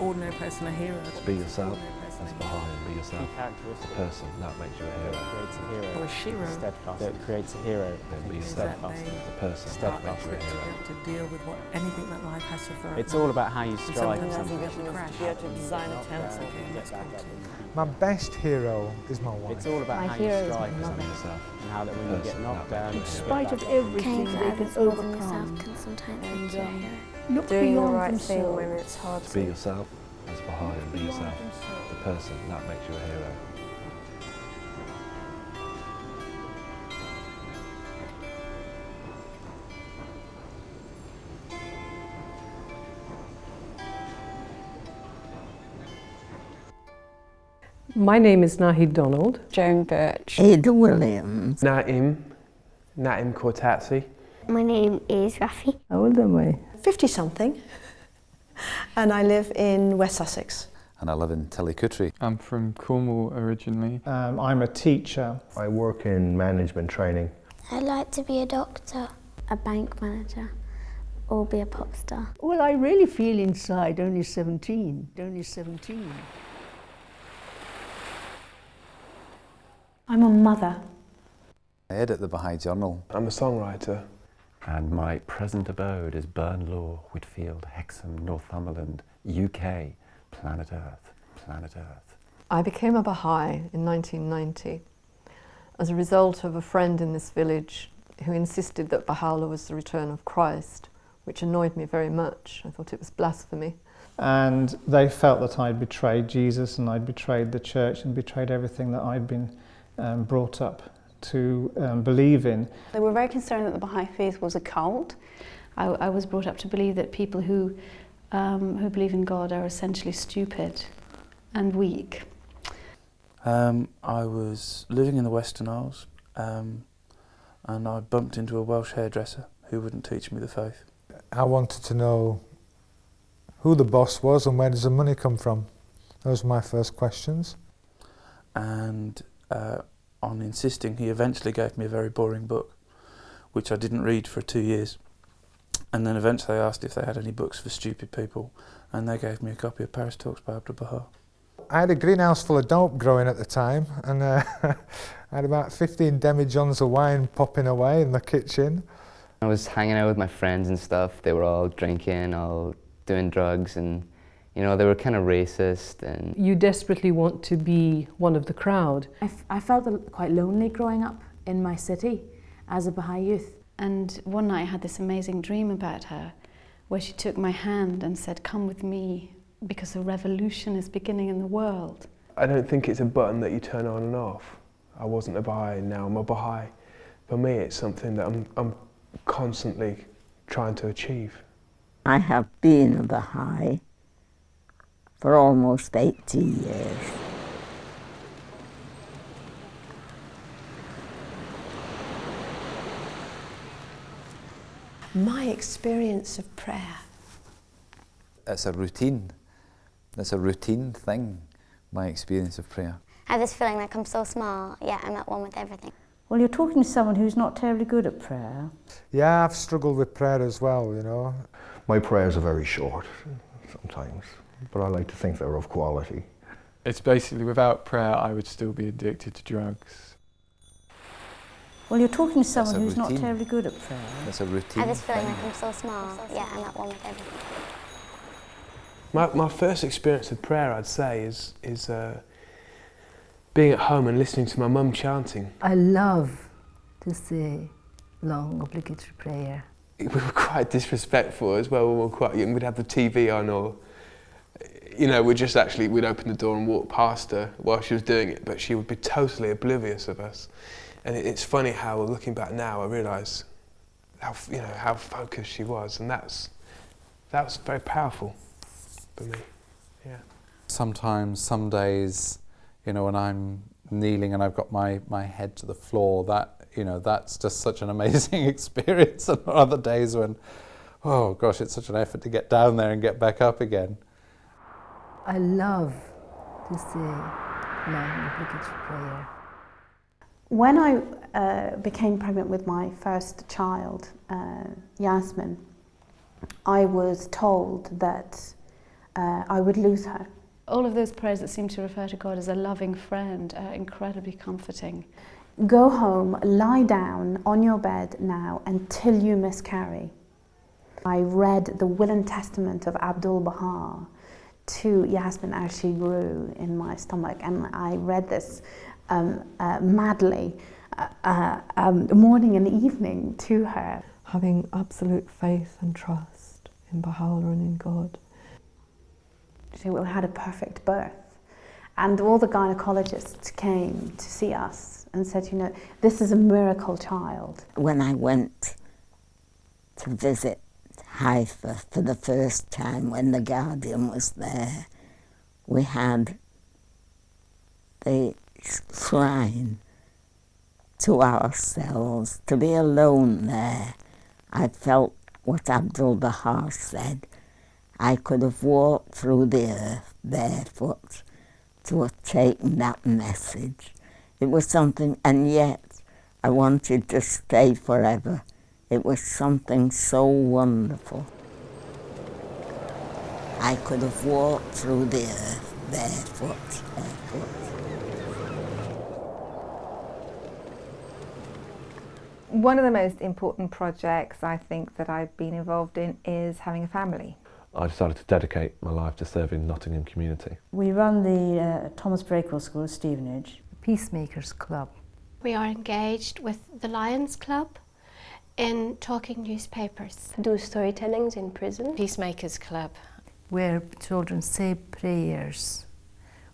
ordinary person a hero. Be yourself as Baha'i, and be yourself as a person. That makes you a hero. Creates a hero. Or a shiro. Steadfast. That creates a hero. Then be Is yourself that as they a person. That makes you a hero. to deal with anything that life has to throw. It's all about how you strive. Sometimes Something that's a crash. be able to design a tent. My best hero is my wife. It's all about how you strive for something yourself, and how that when you get knocked down, In spite of everything, they can overcome. Can sometimes make you a hero. Look Doing the beyond right thing themselves. when it's hard Be to. yourself as Baha'i, and be yourself as a person. That makes you a hero. My name is Nahid Donald. Joan Birch. Ada Williams. Naim Kortatsi. My name is Rafi. How old am I? 50-something, and I live in West Sussex. And I live in Tillycutry. I'm from Cornwall originally. I'm a teacher. I work in management training. I'd like to be a doctor, a bank manager, or be a pop star. Well, I really feel inside only 17. Only 17. I'm a mother. I edit the Baha'i Journal. I'm a songwriter. And my present abode is Burnlaw, Whitfield, Hexham, Northumberland, UK, planet Earth, planet Earth. I became a Baha'i in 1990 as a result of a friend in this village who insisted that Baha'u'llah was the return of Christ, which annoyed me very much. I thought it was blasphemy. And they felt that I'd betrayed Jesus and I'd betrayed the church and betrayed everything that I'd been brought up to believe in. They were very concerned that the Baha'i faith was a cult. I was brought up to believe that people who believe in God are essentially stupid and weak. I was living in the Western Isles and I bumped into a Welsh hairdresser who wouldn't teach me the faith. I wanted to know who the boss was and where does the money come from. Those were my first questions. And on insisting, he eventually gave me a very boring book, which I didn't read for 2 years. And then eventually I asked if they had any books for stupid people, and they gave me a copy of Paris Talks by Abdu'l-Baha. I had a greenhouse full of dope growing at the time, and I had about 15 demijohns of wine popping away in the kitchen. I was hanging out with my friends and stuff. They were all drinking, all doing drugs, and you know, they were kind of racist. And you desperately want to be one of the crowd. I felt quite lonely growing up in my city as a Baha'i youth. And one night I had this amazing dream about her, where she took my hand and said, "Come with me, because a revolution is beginning in the world." I don't think it's a button that you turn on and off. I wasn't a Baha'i, now I'm a Baha'i. For me, it's something that I'm constantly trying to achieve. I have been a Baha'i for almost 80 years. My experience of prayer. It's a routine. It's a routine thing, my experience of prayer. I have this feeling like I'm so small, yet I'm at one with everything. Well, you're talking to someone who's not terribly good at prayer. Yeah, I've struggled with prayer as well, you know. My prayers are very short sometimes, but I like to think they're of quality. It's basically, without prayer, I would still be addicted to drugs. Well, you're talking to someone who's not terribly good at prayer. It's a routine. I have this feeling like I'm so small, yet I'm at one with everything. My first experience with prayer, I'd say, is being at home and listening to my mum chanting. I love to say long obligatory prayer. We were quite disrespectful as well when we were quite young. We'd have the TV on, or, you know, we'd open the door and walk past her while she was doing it, but she would be totally oblivious of us. And it's funny how, looking back now, I realise how focused she was, and that was very powerful for me. Yeah. Sometimes, some days, you know, when I'm kneeling and I've got my head to the floor, that's just such an amazing experience. And other days when, oh gosh, it's such an effort to get down there and get back up again. I love to say long obligatory prayer. When I became pregnant with my first child, Yasmin, I was told that I would lose her. All of those prayers that seem to refer to God as a loving friend are incredibly comforting. Go home, lie down on your bed now until you miscarry. I read the Will and Testament of Abdul-Baha to Yasmin as she grew in my stomach, and I read this madly morning and evening to her. Having absolute faith and trust in Baha'u'llah and in God. She had a perfect birth, and all the gynecologists came to see us and said, you know, this is a miracle child. When I went to visit Haifa for the first time, when the Guardian was there, we had the shrine to ourselves, to be alone there. I felt what Abdul-Baha said. I could have walked through the earth barefoot to have taken that message. It was something, and yet I wanted to stay forever. It was something so wonderful. I could have walked through the earth barefoot. One of the most important projects I think that I've been involved in is having a family. I decided to dedicate my life to serving Nottingham community. We run the Thomas Breakwell School, Stevenage. Peacemakers Club. We are engaged with the Lions Club in talking newspapers. Do storytellings in prison. Peacemakers Club. Where children say prayers,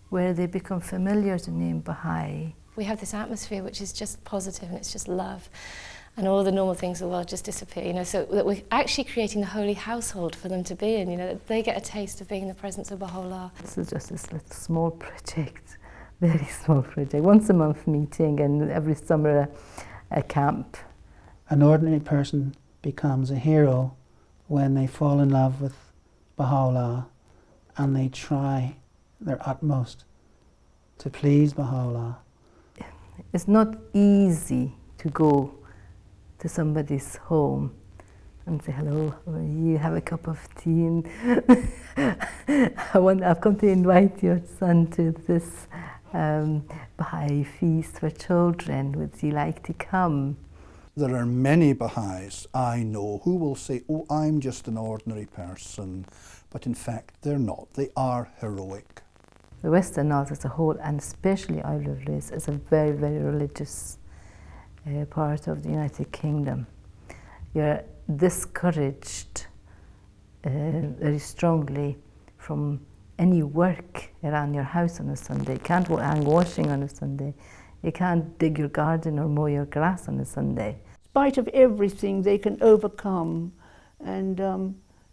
where they become familiar to the name Baha'i. We have this atmosphere which is just positive and it's just love, and all the normal things of the world just disappear, you know, so that we're actually creating the holy household for them to be in, you know, that they get a taste of being in the presence of Baha'u'llah. This is just this little small project, very small project, once a month meeting and every summer a camp. An ordinary person becomes a hero when they fall in love with Baha'u'llah and they try their utmost to please Baha'u'llah. It's not easy to go to somebody's home and say, hello, how are you, have a cup of tea, and I've come to invite your son to this Baha'i feast for children, would you like to come? There are many Baha'is I know who will say, oh, I'm just an ordinary person, but in fact they're not, they are heroic. The Western Isles as a whole, and especially Isle of Rhys, is a very, very religious part of the United Kingdom. You're discouraged very strongly from any work around your house on a Sunday. You can't hang washing on a Sunday. You can't dig your garden or mow your grass on a Sunday. In spite of everything, they can overcome and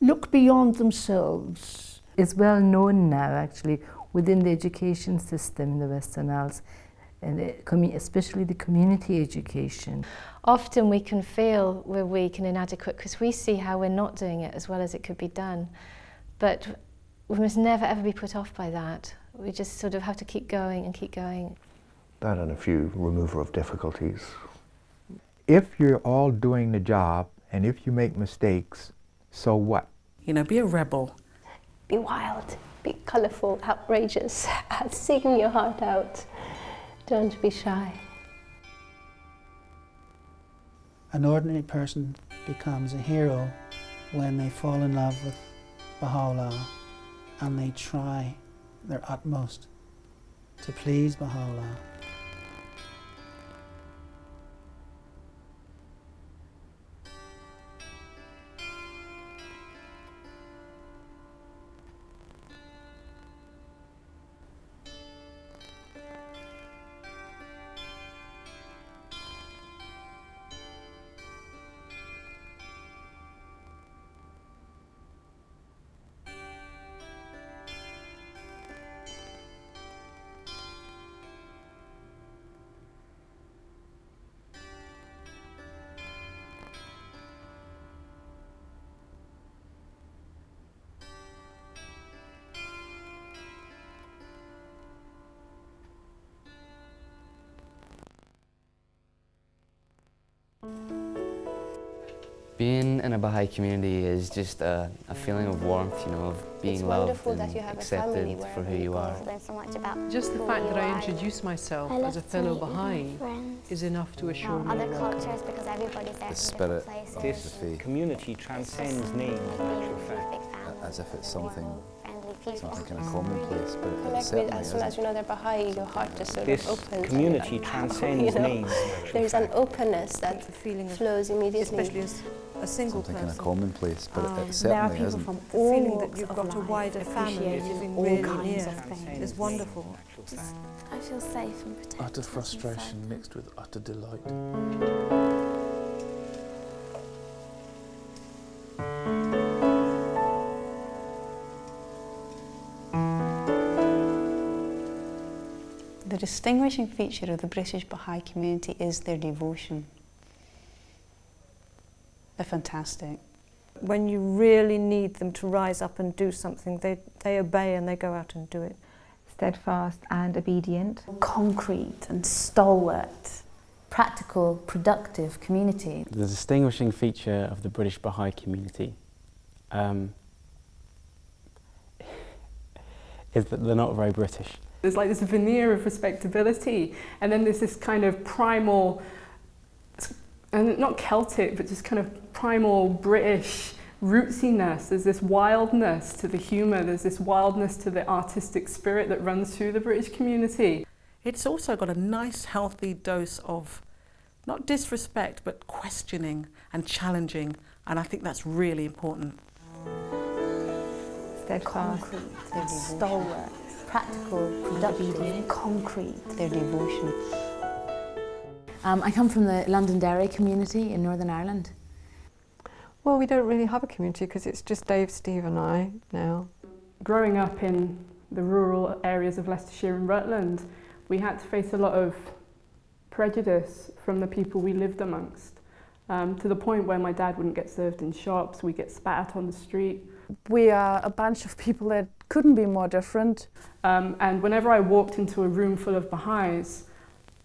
look beyond themselves. It's well known now, actually, within the education system in the Western Isles, and especially the community education. Often we can feel we're weak and inadequate because we see how we're not doing it as well as it could be done. But we must never ever be put off by that. We just sort of have to keep going and keep going. That and a few remover of difficulties. If you're all doing the job and if you make mistakes, so what? You know, be a rebel. Be wild, be colourful, outrageous, sing your heart out. Don't be shy. An ordinary person becomes a hero when they fall in love with Baha'u'llah and they try their utmost to please Baha'u'llah. Being in a Baha'i community is just a feeling of warmth, you know, of being loved and accepted for who you are. Just the fact that I introduce myself as a fellow Baha'i is enough to assure me of welcome. The spirit of this community transcends name, in actual fact. As if it's something kind of commonplace, but it as soon as you know they're Baha'i, your heart just sort of opens. This community transcends names. There's an openness that flows immediately. Especially as a single something person. kind of commonplace, but it there are certainly people isn't. from all walks that you've got a wider family living really near is wonderful. I feel safe and protected. Utter frustration mixed with utter delight. The distinguishing feature of the British Baha'i community is their devotion. They're fantastic. When you really need them to rise up and do something, they obey and they go out and do it. Steadfast and obedient. Concrete and stalwart. Practical, productive community. The distinguishing feature of the British Baha'i community is that they're not very British. There's like this veneer of respectability, and then there's this kind of primal, and not Celtic, but just kind of primal British rootsiness. There's this wildness to the humour, there's this wildness to the artistic spirit that runs through the British community. It's also got a nice healthy dose of not disrespect but questioning and challenging, and I think that's really important. Steadfast, concrete, stalwart, practical, productive, concrete, their devotion. I come from the Londonderry community in Northern Ireland. Well, we don't really have a community because it's just Dave, Steve and I now. Growing up in the rural areas of Leicestershire and Rutland, we had to face a lot of prejudice from the people we lived amongst, to the point where my dad wouldn't get served in shops, we'd get spat at on the street. We are a bunch of people that couldn't be more different. And whenever I walked into a room full of Baha'is,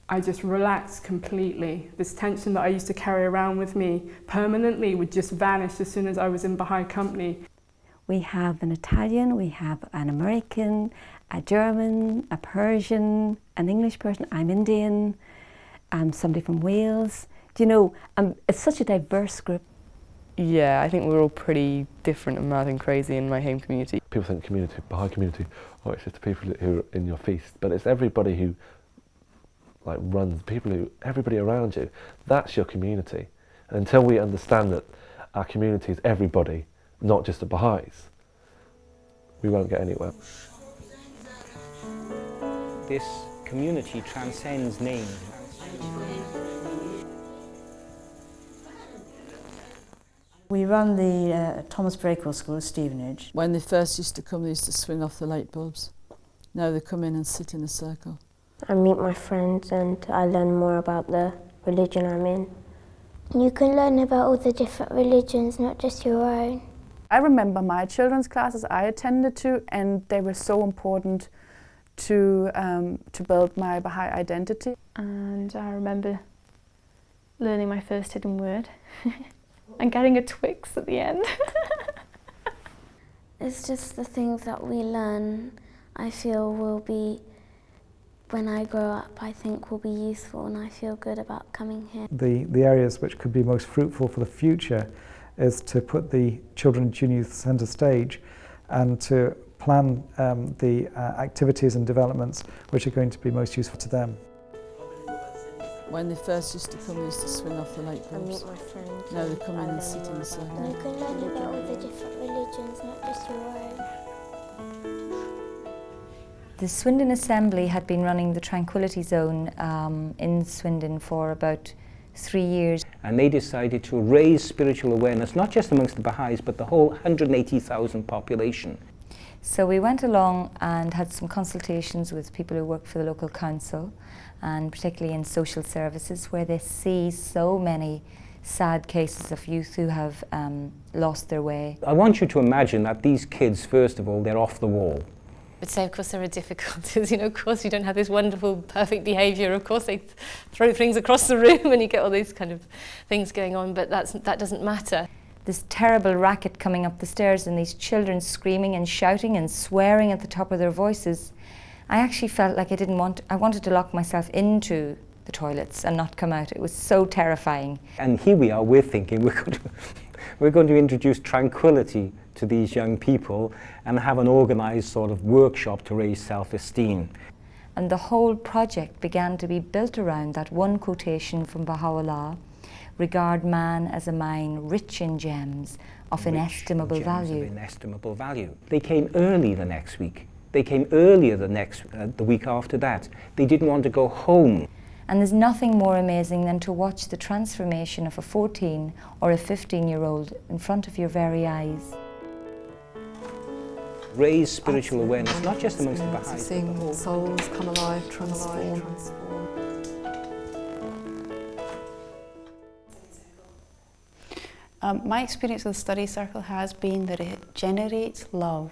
I just relaxed completely. This tension that I used to carry around with me permanently would just vanish as soon as I was in Baha'i company. We have an Italian, we have an American, a German, a Persian, an English person, I'm Indian, I'm somebody from Wales. Do you know, it's such a diverse group. Yeah, I think we're all pretty different and mad and crazy in my home community. People think community, Baha'i community, oh, it's just the people who are in your feast, but it's everybody who runs, everybody around you. That's your community. And until we understand that our community is everybody, not just the Baha'is, we won't get anywhere. This community transcends name. We run the Thomas Breakwell School at Stevenage. When they first used to come, they used to swing off the light bulbs. Now they come in and sit in a circle. I meet my friends and I learn more about the religion I'm in. You can learn about all the different religions, not just your own. I remember my children's classes I attended to, and they were so important to build my Baha'i identity. And I remember learning my first hidden word and getting a Twix at the end. It's just the things that we learn, I feel will be, when I grow up, I think will be useful, and I feel good about coming here. The areas which could be most fruitful for the future is to put the children and junior youth centre stage and to plan the activities and developments which are going to be most useful to them. When they first used to come, they used to swing off the light bulbs. I meet my friends. Now they come in and sit in the circle. You can learn about all the different religions, not just your own. The Swindon Assembly had been running the Tranquility Zone in Swindon for about 3 years. And they decided to raise spiritual awareness, not just amongst the Baha'is, but the whole 180,000 population. So we went along and had some consultations with people who work for the local council, and particularly in social services, where they see so many sad cases of youth who have lost their way. I want you to imagine that these kids, first of all, they're off the wall. would say, of course, there are difficulties. You know, of course, you don't have this wonderful, perfect behaviour. Of course, they throw things across the room and you get all these kind of things going on, but that doesn't matter. This terrible racket coming up the stairs and these children screaming and shouting and swearing at the top of their voices. I actually felt like I wanted to lock myself into the toilets and not come out. It was so terrifying. And here we are, we're thinking we're going to introduce tranquility to these young people and have an organised sort of workshop to raise self-esteem. And the whole project began to be built around that one quotation from Baha'u'llah, regard man as a mine rich in gems of inestimable value. They came early the next week. They came earlier the week after that. They didn't want to go home. And there's nothing more amazing than to watch the transformation of a 14 or a 15-year-old in front of your very eyes. Raise spiritual awareness, not just amongst the Baha'is. Seeing souls come alive, transform. My experience of the study circle has been that it generates love.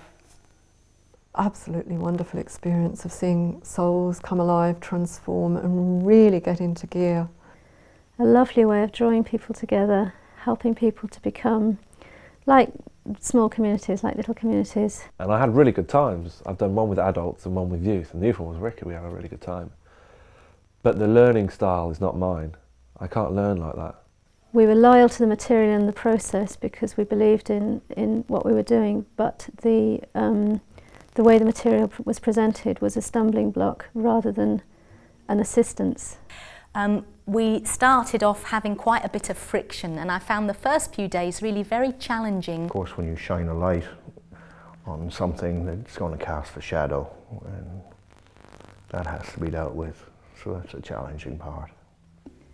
Absolutely wonderful experience of seeing souls come alive, transform and really get into gear. A lovely way of drawing people together, helping people to become like small communities, like little communities. And I had really good times. I've done one with adults and one with youth, and the youth one was wicked. We had a really good time. But the learning style is not mine. I can't learn like that. We were loyal to the material and the process because we believed in what we were doing, but the way the material was presented was a stumbling block rather than an assistance. We started off having quite a bit of friction, and I found the first few days really very challenging. Of course, when you shine a light on something, it's going to cast a shadow, and that has to be dealt with, so that's a challenging part.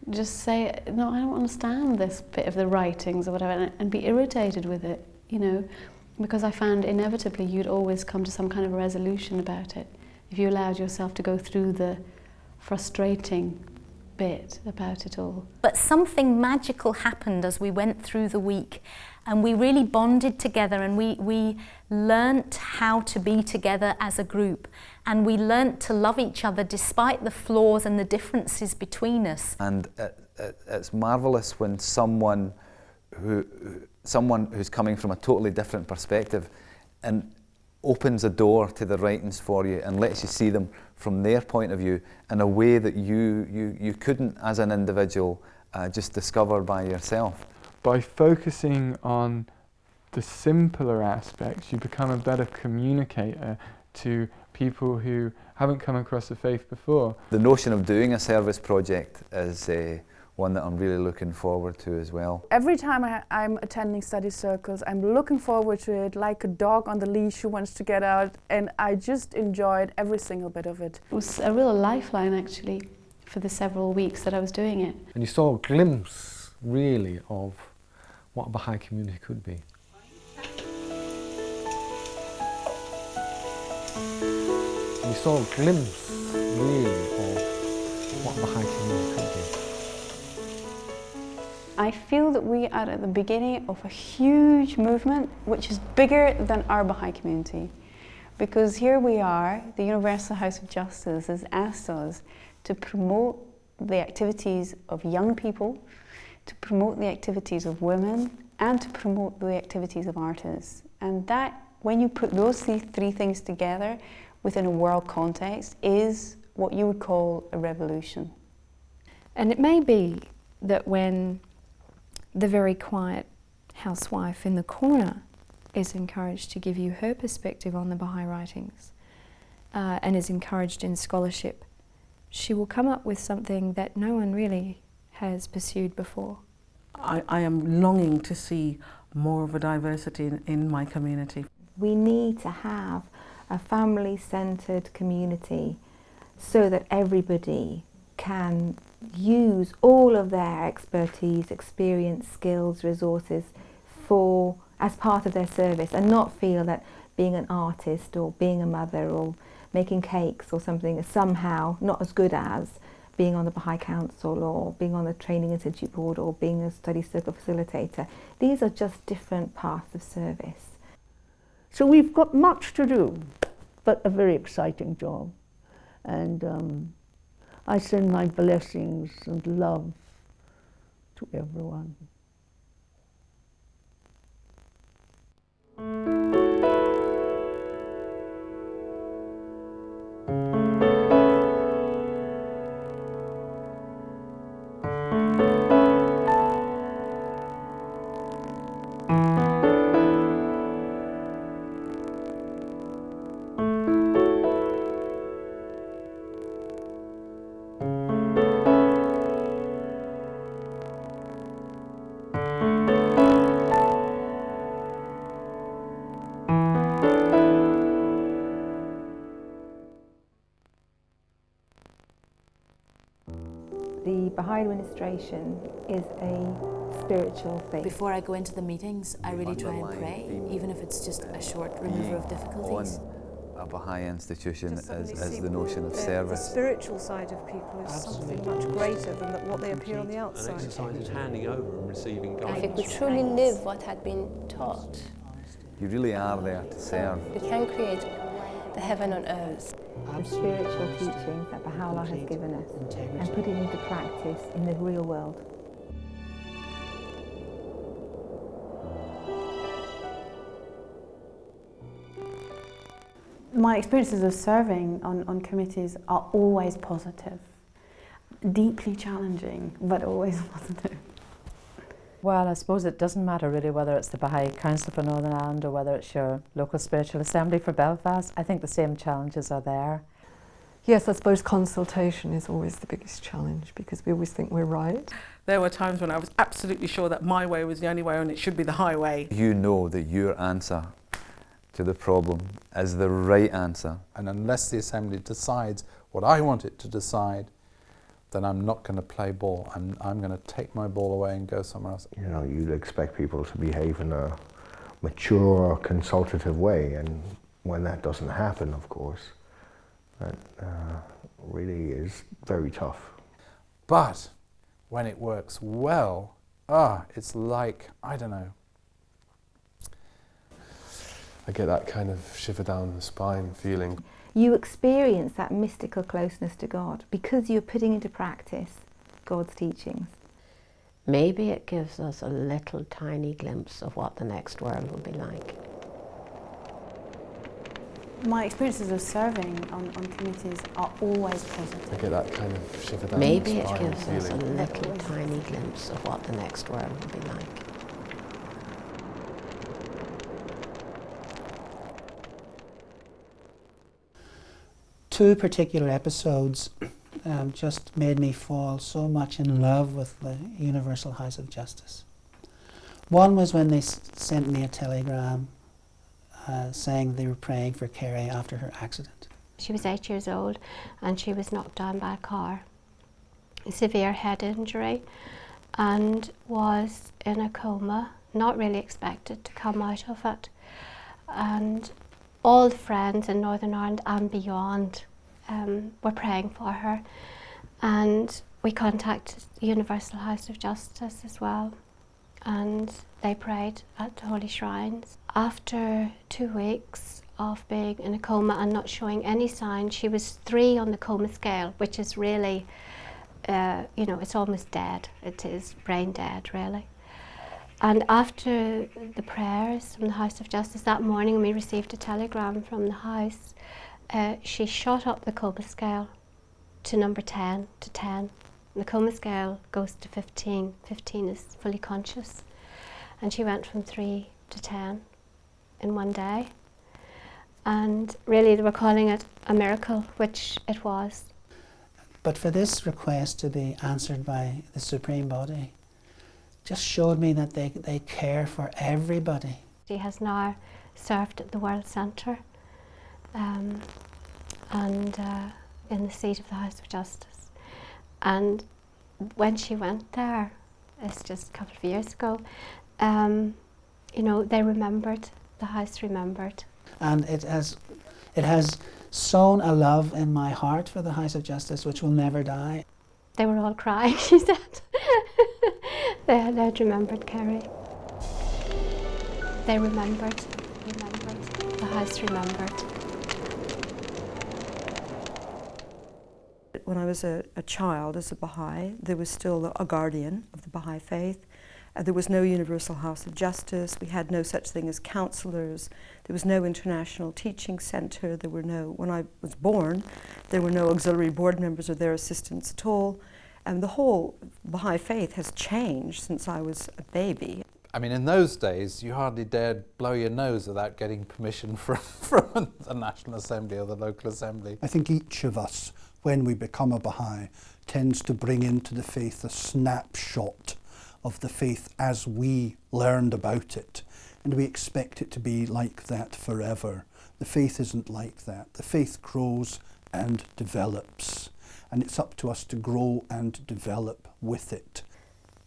Just say, no, I don't understand this bit of the writings or whatever, and be irritated with it, you know, because I found inevitably you'd always come to some kind of a resolution about it if you allowed yourself to go through the frustrating bit about it all. But something magical happened as we went through the week, and we really bonded together, and we learnt how to be together as a group, and we learnt to love each other despite the flaws and the differences between us. And it's marvellous when someone who's coming from a totally different perspective and opens a door to the writings for you and lets you see them from their point of view in a way that you couldn't as an individual just discover by yourself. By focusing on the simpler aspects, you become a better communicator to people who haven't come across the faith before. The notion of doing a service project is one that I'm really looking forward to as well. Every time I'm attending study circles, I'm looking forward to it like a dog on the leash who wants to get out, and I just enjoyed every single bit of it. It was a real lifeline actually for the several weeks that I was doing it. And you saw a glimpse really of what a Baha'i community could be. And you saw a glimpse really of what a Baha'i community could be. I feel that we are at the beginning of a huge movement which is bigger than our Baha'i community, because here we are, the Universal House of Justice has asked us to promote the activities of young people, to promote the activities of women, and to promote the activities of artists. And that, when you put those three things together within a world context, is what you would call a revolution. And it may be that when the very quiet housewife in the corner is encouraged to give you her perspective on the Baha'i writings and is encouraged in scholarship, she will come up with something that no one really has pursued before. I am longing to see more of a diversity in my community. We need to have a family-centred community so that everybody can use all of their expertise, experience, skills, resources as part of their service, and not feel that being an artist or being a mother or making cakes or something is somehow not as good as being on the Baha'i Council or being on the Training Institute Board or being a study circle facilitator. These are just different paths of service. So we've got much to do, but a very exciting job. And I send my blessings and love to everyone. The Baha'i administration is a spiritual thing. Before I go into the meetings, I really try and pray, even if it's just a short remover of difficulties. A Baha'i institution as the notion of service. The spiritual side of people is something much greater than what they appear on the outside. An exercise is handing over and receiving guidance. I think we truly live what had been taught. You really are there to serve. We can create the heaven on earth. The spiritual teachings that Baha'u'llah has given us and put it into practice in the real world. My experiences of serving on committees are always positive, deeply challenging, but always positive. Well, I suppose it doesn't matter really whether it's the Baha'i Council for Northern Ireland or whether it's your local spiritual assembly for Belfast. I think the same challenges are there. Yes, I suppose consultation is always the biggest challenge because we always think we're right. There were times when I was absolutely sure that my way was the only way and it should be the highway. You know that your answer to the problem is the right answer. And unless the Assembly decides what I want it to decide, then I'm not going to play ball. I'm going to take my ball away and go somewhere else. You know, you'd expect people to behave in a mature, consultative way, and when that doesn't happen, of course, that really is very tough. But when it works well, it's like, I don't know. I get that kind of shiver down the spine feeling. You experience that mystical closeness to God because you're putting into practice God's teachings. Maybe it gives us a little tiny glimpse of what the next world will be like. My experiences of serving on committees are always positive. I get that kind of shiver down Maybe the it spine gives us a feeling. little tiny glimpse of what the next world will be like. Two particular episodes just made me fall so much in love with the Universal House of Justice. One was when they sent me a telegram saying they were praying for Kerry after her accident. She was 8 years old and she was knocked down by a car, a severe head injury, and was in a coma, not really expected to come out of it. And all the friends in Northern Ireland and beyond were praying for her, and we contacted the Universal House of Justice as well, and they prayed at the Holy Shrines. After 2 weeks of being in a coma and not showing any signs, she was 3 on the coma scale, which is really, you know, it's almost dead. It is brain dead, really. And after the prayers from the House of Justice that morning, we received a telegram from the House. She shot up the coma scale to number 10, to 10. The coma scale goes to 15. 15 is fully conscious. And she went from 3 to 10 in one day. And really they were calling it a miracle, which it was. But for this request to be answered by the Supreme Body, just showed me that they care for everybody. She has now served at the World Centre and in the seat of the House of Justice. And when she went there, it's just a couple of years ago, you know, they remembered, the House remembered. And it has sown a love in my heart for the House of Justice which will never die. They were all crying, she said. They had remembered Kerry. They remembered, the House remembered. when I was a child as a Baha'i, there was still a guardian of the Baha'i faith. There was no universal house of justice. We had no such thing as counselors. There was no international teaching center. There were no, when I was born, there were no auxiliary board members or their assistants at all. And the whole Baha'i faith has changed since I was a baby. I mean, in those days, you hardly dared blow your nose without getting permission from the National Assembly or the local assembly. I think each of us, when we become a Baha'i, tends to bring into the faith a snapshot of the faith as we learned about it, and we expect it to be like that forever. The faith isn't like that. The faith grows and develops, and it's up to us to grow and develop with it.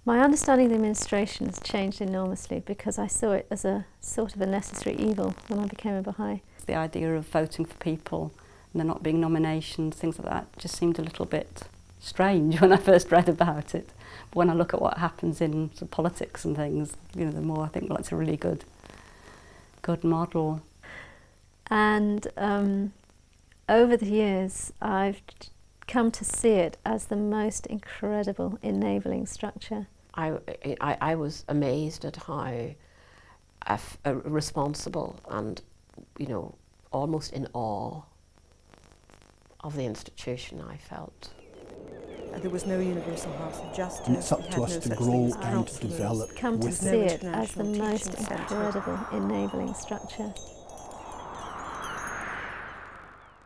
My understanding of the administration has changed enormously because I saw it as a sort of a necessary evil when I became a Baha'i. The idea of voting for people and there not being nominations, things like that, just seemed a little bit strange when I first read about it. But when I look at what happens in sort of politics and things, you know, the more I think, well, it's a really good model. And over the years, I've come to see it as the most incredible enabling structure. I was amazed at how responsible and, you know, almost in awe of the institution I felt. There was no universal house of justice. And it's up to us to grow and develop. Come to see it as the most incredible enabling structure.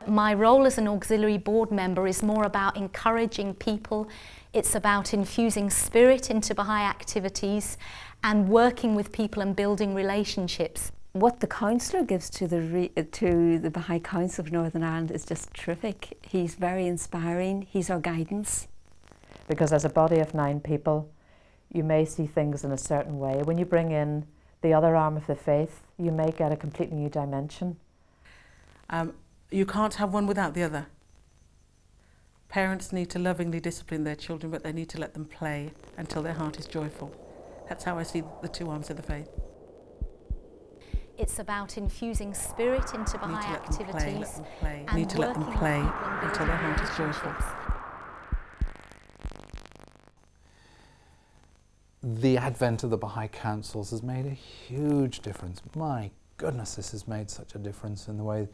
My role as an auxiliary board member is more about encouraging people. It's about infusing spirit into Baha'i activities and working with people and building relationships. What the councillor gives to the Baha'i Council of Northern Ireland is just terrific. He's very inspiring. He's our guidance. Because as a body of 9 people, you may see things in a certain way. When you bring in the other arm of the faith, you may get a completely new dimension. You can't have one without the other. Parents need to lovingly discipline their children, but they need to let them play until their heart is joyful. That's how I see the 2 arms of the faith. It's about infusing spirit into Baha'i activities. Need to let them play until their heart is joyful. The advent of the Baha'i councils has made a huge difference. My goodness, this has made such a difference in the way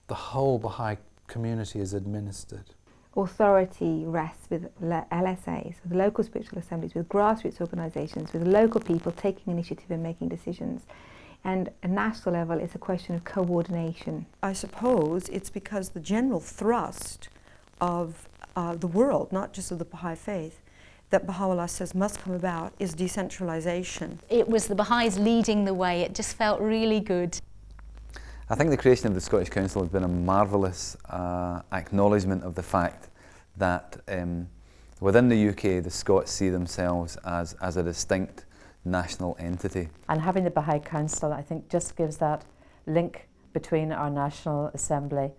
the whole Baha'i community is administered. Authority rests with LSAs, with local spiritual assemblies, with grassroots organisations, with local people taking initiative and making decisions. And at national level, it's a question of coordination. I suppose it's because the general thrust of the world, not just of the Baha'i faith, that Baha'u'llah says must come about is decentralization. It was the Baha'is leading the way. It just felt really good. I think the creation of the Scottish Council has been a marvellous acknowledgement of the fact that within the UK, the Scots see themselves as a distinct national entity. And having the Baha'i Council, I think, just gives that link between our National Assembly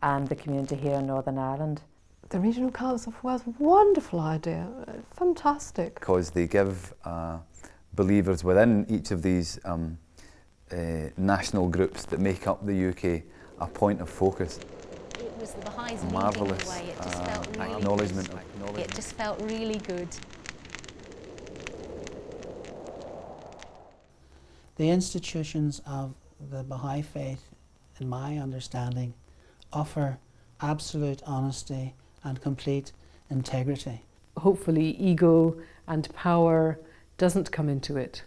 and the community here in Northern Ireland. The Regional Council for Wales, wonderful idea, fantastic. Because they give believers within each of these national groups that make up the UK a point of focus. It was the Baha'is leading marvellous the way. It just felt really acknowledgement. It just felt really good. The institutions of the Baha'i faith, in my understanding, offer absolute honesty and complete integrity. Hopefully ego and power doesn't come into it.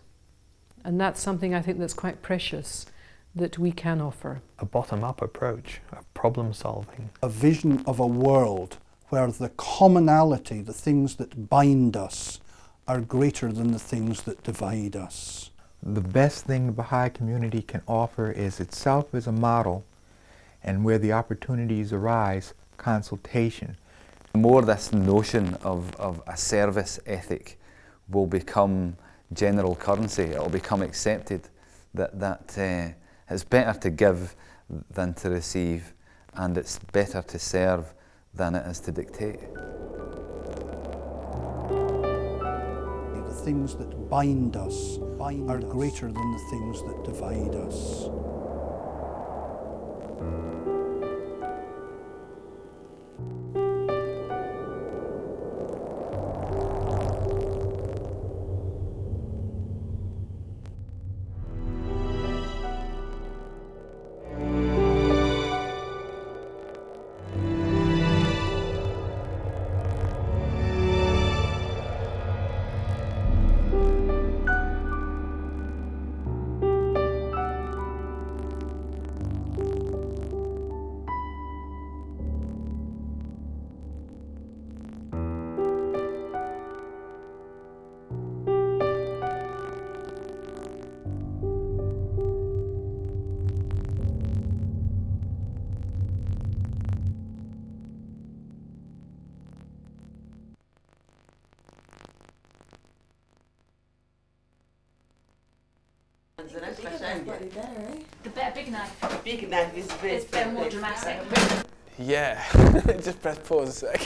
And that's something I think that's quite precious that we can offer. A bottom-up approach of problem solving. A vision of a world where the commonality, the things that bind us, are greater than the things that divide us. The best thing the Baha'i community can offer is itself as a model, and where the opportunities arise, consultation. The more this notion of a service ethic will become general currency, it will become accepted that it's better to give than to receive, and it's better to serve than it is to dictate. The things that bind us are greater than the things that divide us. There's an extra shine there. The big knife. Big knife is best. It's a bit more dramatic. Yeah, just press pause a sec.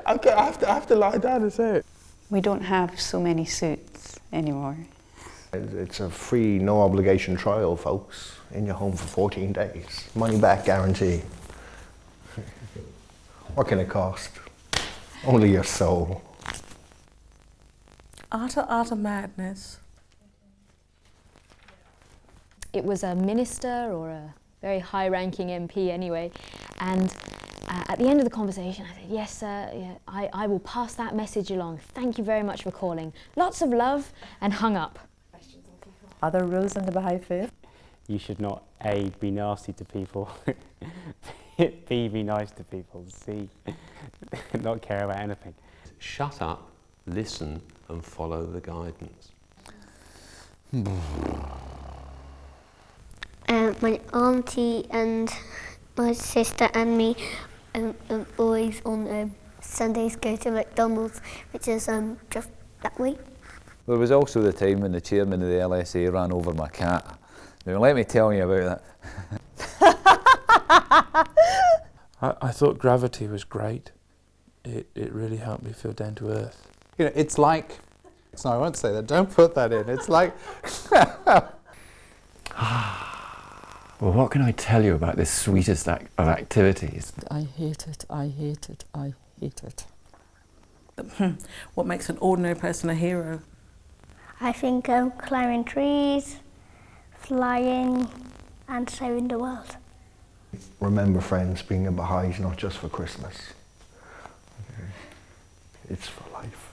Okay, I have to lie down and say it. We don't have so many suits anymore. It's a free, no obligation trial, folks. In your home for 14 days. Money back guarantee. What can it cost? Only your soul. Art of madness. It was a minister or a very high-ranking MP anyway, and at the end of the conversation I said, yes sir, yeah, I will pass that message along. Thank you very much for calling. Lots of love, and hung up. Are there rules in the Baha'i faith? You should not A, be nasty to people, B, be nice to people, C, not care about anything. Shut up, listen and follow the guidance. My auntie and my sister and me always on Sundays go to McDonald's, which is just that way. There was also the time when the chairman of the LSA ran over my cat. Now let me tell you about that. I thought gravity was great. It really helped me feel down to earth. You know, it's like, no, I won't say that, don't put that in. It's like... Well, what can I tell you about this sweetest of activities? I hate it, I hate it, I hate it. What makes an ordinary person a hero? I think climbing trees, flying and saving the world. Remember, friends, being a Baha'i is not just for Christmas. Okay. It's for life.